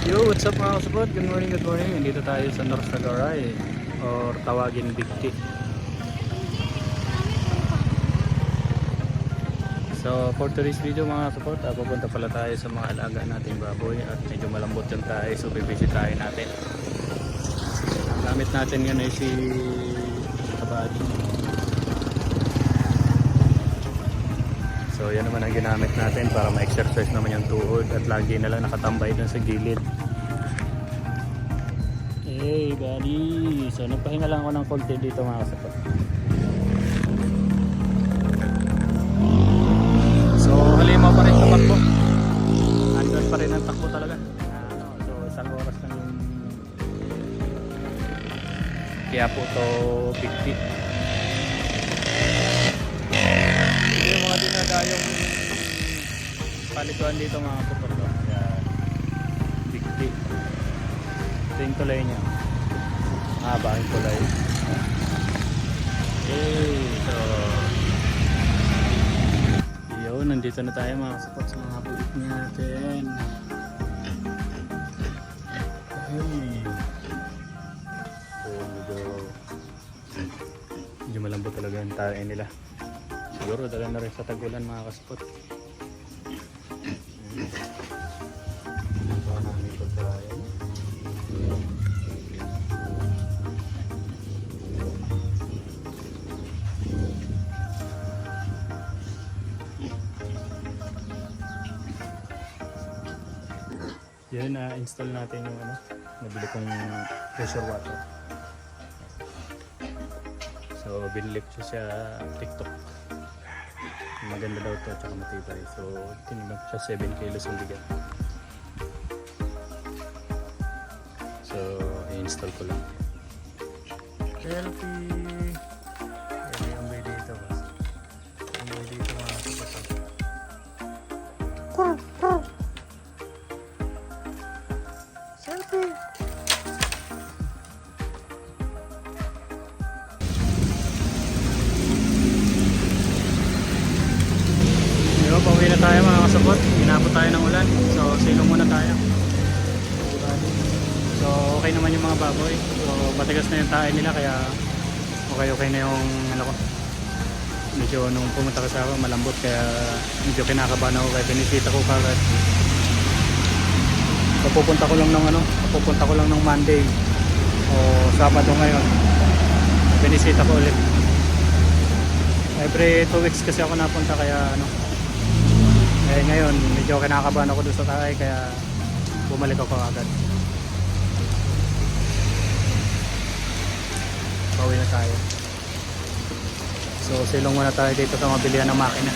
Yo, what's up mga kasupot? Good morning, good morning. Nandito tayo sa North Tagaray or tawagin Bigti. So for today's video mga kasupot, pupunta pala tayo sa mga alaga nating baboy at medyo malambot yan tayo, so bibisitahin natin. Ang gamit natin ngayon ay si Kabady. So yan naman ang ginamit natin para ma-exercise naman yung tuhod at lagi na lang nakatambay dun sa gilid. Hey buddy! So nagpahinga lang ako ng konti dito mga kasapot. So halimaw pa rin sa takbo. Andun pa rin ang takbo talaga. So isang oras lang yung kaya po to 50. Yung mga dinadayong palituan dito mga kapatid, kaya Bigti. Ito yung tulay niya, mahaba yung tulay. Okay, so yun, nandito na tayo mga kapatid sa mga bulit natin. Hey. Medyo malambot talaga yung tayo nila. Siguro dala na rin sa tagulan mga kaspot. Ito namin pagkarayan. Yan, install natin yung nabili kong pressure water. So binili ko siya sa TikTok. Maganda daw to, tsaka matibay. So tinimbang ko siya 7 kilos ang bigat. So i-install ko lang. Selfie! Yan yung way dito ba? Yung way dito mga kapatid. Selfie! Pauwi na tayo mga kasabot, inabot tayo ng ulan, so silong muna tayo. So okay naman yung mga baboy, so matigas na yung tae nila, kaya okay na yung ko. Medyo nung pumunta kasi ako malambot, kaya medyo kinakabahan ako, kaya pinisita ko kagad. So pupunta ko lang ng Monday o Sabado ngayon, pinisita ko ulit. Every 2 weeks kasi ako napunta, kaya eh ngayon medyo kinakabahan ako doon sa tayo, kaya bumalik ako agad. Pauwi na tayo. So silong muna tayo dito sa mabilihan ng makina.